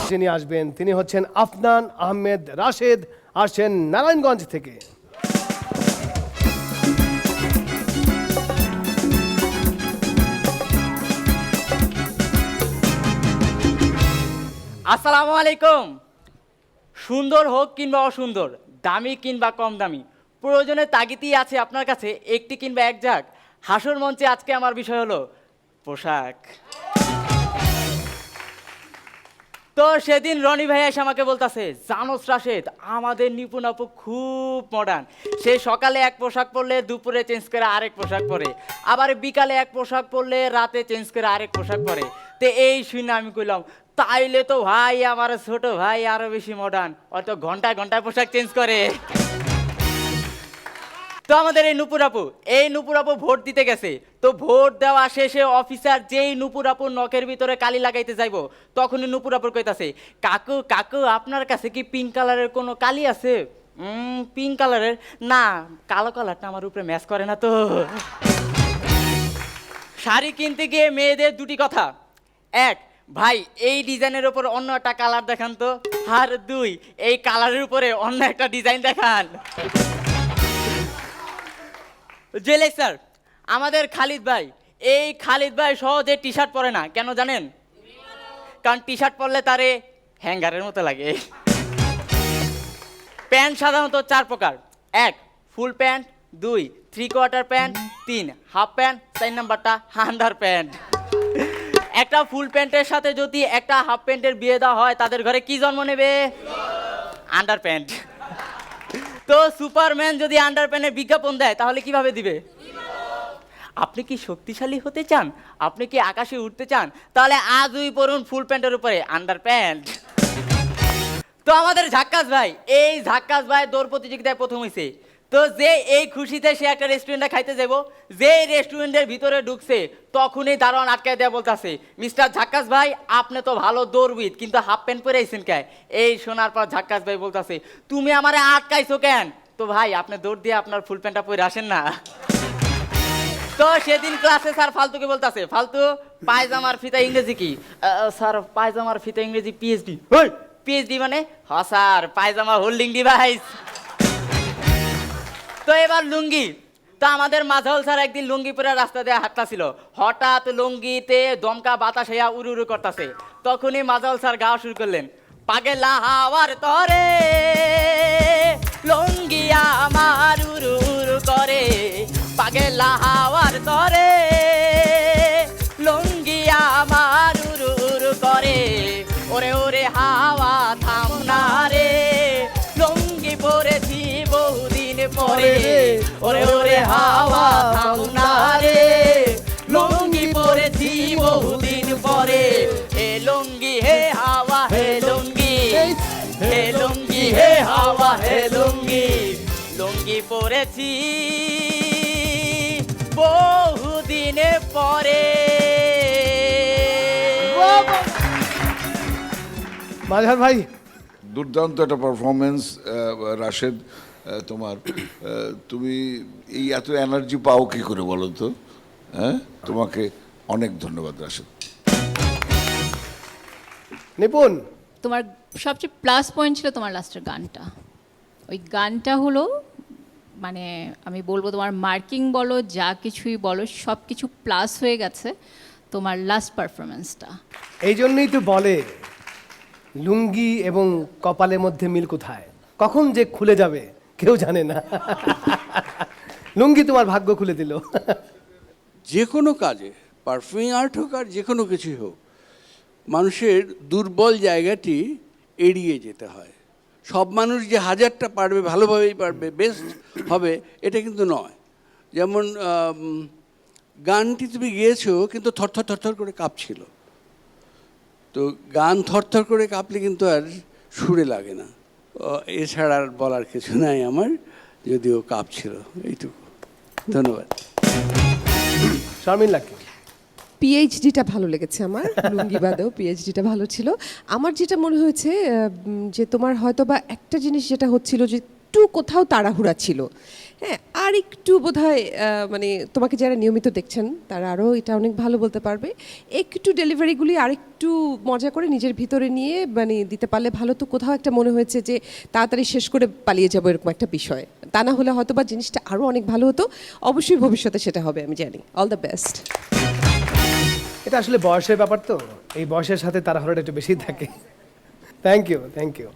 যিনি আসবেন তিনি হচ্ছেন আফনান আহমেদ রাশেদ, আসছেন নারায়ণগঞ্জ থেকে। আসসালামু আলাইকুম। সুন্দর হোক কিংবা অসুন্দর, দামি কিংবা কম দামি, প্রয়োজনের তাগিদই আছে আপনার কাছে একটি কিংবা এক ঝাঁক। হাসর মঞ্চে আজকে আমার বিষয় হলো পোশাক। তো সেদিন রনি ভাই এসে আমাকে বলতেছে, জানোস রাশেদ, আমাদের নিপুণ আপু খুব মডার্ন। সে সকালে এক পোশাক পরলে দুপুরে চেঞ্জ করে আরেক পোশাক পরে, আবার বিকালে এক পোশাক পরলে রাতে চেঞ্জ করে আরেক পোশাক পরে। তো এই শুনে আমি কইলাম, তাইলে তো ভাই আমার ছোট ভাই আরো বেশি মডার্ন, হয়তো ঘন্টায় ঘন্টায় পোশাক চেঞ্জ করে। তো আমাদের এই নুপুর আপু ভোট দিতে গেছে। তো ভোট দেওয়া শেষে অফিসার যেই নুপুর আপুর নখের ভিতরে কালি লাগাইতে যাইব, তখনই নুপুর আপুর কইতাছে, কাকু কাকু আপনার কাছে কি পিঙ্ক কালারের কোনো কালি আছে? পিঙ্ক কালারের না, কালো কালারটা আমার উপরে ম্যাচ করে না তো। শাড়ি কিনতে গিয়ে মেয়েদের দুটি কথা, এক, ভাই এই ডিজাইনের উপর অন্য একটা কালার দেখান তো, আর দুই, এই কালারের উপরে অন্য একটা ডিজাইন দেখান। জেলে স্যার, আমাদের খালিদ ভাই সহজে টি শার্ট পরে না, কেন জানেন? কারণ টি শার্ট পরলে তারে হ্যাঙ্গারের মতো লাগে। প্যান্ট সাধারণত 4 প্রকার, 1 full pant, 2 3/4 pant, 3 half pant, 4 নাম্বারটা আন্ডার প্যান্ট। একটা ফুল প্যান্টের সাথে যদি একটা হাফ প্যান্টের বিয়ে দেওয়া হয়, তাদের ঘরে কি জন্ম নেবে? Under pant. তো সুপারম্যান যদি আন্ডার প্যান্টের বিজ্ঞাপন দেয়, তাহলে কিভাবে দিবে? আপনি কি শক্তিশালী হতে চান, আপনি কি আকাশে উঠতে চান, তাহলে আজই পরুন ফুল প্যান্টের উপরে আন্ডার প্যান্ট। তো আমাদের ঝাক্কাস ভাই দৌড় প্রতিযোগিতায় প্রথম হয়েছে। তো যে এই খুশিতে সে একটা রেস্টুরেন্টে খাইতে যাব, যে রেস্টুরেন্টের ভিতরে ঢুকছে, তখনই দারোয়ান আটকায় দেওয়া বলতেছে, মিস্টার ঝাক্কাস ভাই, আপনি তো ভালো দৌড়বিদ, কিন্তু হাফ প্যান্ট পরে আইছেন কে? এই শোনার পর ঝাক্কাস ভাই বলতেছে, তুমি আমারে আটকাইছো কেন? তো ভাই আপনি দৌড় দিয়ে আপনার ফুল প্যান্টটা পরে আসেন না। তো সেদিন ক্লাসে স্যার ফালতুকে বলতেছে, ফালতু, পায়জামার ফিতা ইংরেজি কি? স্যার পায়জামার ফিতা ইংরেজি পিএইচডি। পিএইচডি মানে? হ্যাঁ স্যার, পায়জামা হোল্ডিং ডিভাইস। তো এবার লুঙ্গি। তো আমাদের মাঝাউল স্যার একদিন লুঙ্গি পরে রাস্তা দিয়ে হাঁটতাছিল, হঠাৎ লুঙ্গিতে দমকা বাতাস হইয়া উড়ু উড়ু করতেছে। তখনই মাঝাউল স্যার গাওয়া শুরু করলেন, পাগলা হাওয়ার তরে লুঙ্গি আমার উড়ু উড়ু করে, পাগলা হাওয়ার তরে লুঙ্গি আমার উড়ু উড়ু করে, ওরে ওরে হাওয়া থাম না রে, লুঙ্গি পরেছি বহুদিন পরে, ওরে ওরে হাওয়া থাম না রে, লুঙ্গি পরেছি বহুদিন পরে, হে লুঙ্গি হে হাওয়া হে লুঙ্গি, হে লুঙ্গি হে হাওয়া হে লুঙ্গি, লুঙ্গি পরেছি বহুদিনে পরে। মাঝার ভাই, দুর্দান্ত একটা পারফরমেন্স রাশেদ তোমার। তুমি এই এত এনার্জি পাও কি করে বলো তো? হ্যাঁ, তোমাকে অনেক ধন্যবাদ রাশেদ। নিপুণ, তোমার সবচেয়ে প্লাস পয়েন্ট ছিল তোমার লাস্টের গানটা। ওই গানটা হলো, মানে আমি বলবো তোমার মার্কিং বলো, যা কিছুই বলো, সব কিছু প্লাস হয়ে গেছে তোমার লাস্ট পারফরমেন্সটা। এই জন্যই তো বলে লুঙ্গি এবং কপালের মধ্যে মিল কোথায়, কখন যে খুলে যাবে কেউ জানে না। লুঙ্গি তোমার ভাগ্য খুলে দিল। যে কোনো কাজে, পারফর্মিং আর্ট হোক আর যে কোনো কিছুই হোক, মানুষের দুর্বল জায়গাটি এড়িয়ে যেতে হয়। সব মানুষ যে হাজারটা পারবে, ভালোভাবেই পারবে, বেস্ট হবে, এটা কিন্তু নয়। যেমন গানটি তুমি গেয়েছো কিন্তু থরথর থরথর করে কাঁপছিল। তো গান থরথর করে কাঁপলে কিন্তু আর সুরে লাগে না। এছাড়া আর বলার কিছু নাই আমার, যদিও কাঁপছিল, এইটুকু। ধন্যবাদ। শারমিন লাকি, পিএইচডিটা ভালো লেগেছে আমার, লুঙ্গি বাদেও পিএইচডিটা ভালো ছিল। আমার যেটা মনে হয়েছে যে তোমার হয়তো বা একটা জিনিস যেটা হচ্ছিল যে একটু কোথাও তাড়াহুড়া ছিল, হ্যাঁ, আর একটু বোধহয় মানে তোমাকে যারা নিয়মিত দেখছেন তারা আরও এটা অনেক ভালো বলতে পারবে, একটু ডেলিভারিগুলি আরেকটু মজা করে নিজের ভিতরে নিয়ে মানে দিতে পারলে ভালো। তো কোথাও একটা মনে হয়েছে যে তাড়াতাড়ি শেষ করে পালিয়ে যাবো এরকম একটা বিষয়, তা না হলে হয়তো বা জিনিসটা আরও অনেক ভালো হতো। অবশ্যই ভবিষ্যতে সেটা হবে, আমি জানি। All the best. এটা আসলে বয়সের ব্যাপার তো, এই বয়সের সাথে তাড়াহুড়োটা একটু বেশি থাকে। Thank you, thank you.